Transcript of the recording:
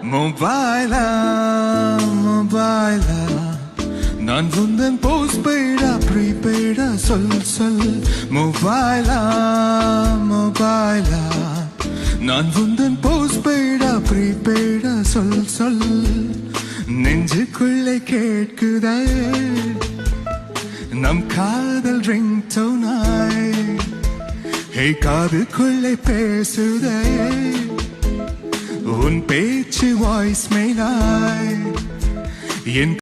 மொபைலா மொபைலா நான் உந்தன் போஸ்ட் பெய்டா ப்ரீபெய்டா சொல் மொபைலா மொபைலா நான் உந்தன் போஸ்ட் பெய்டா ப்ரீபெய்டா சொல் நெஞ்சுக்குள்ளே கேட்குதே நம் காதல் ரிங் டோனாய் ஹே காதுக்குள்ளே பேசுதே உன் பேச்சு வாய்ஸ் மேலாய் என்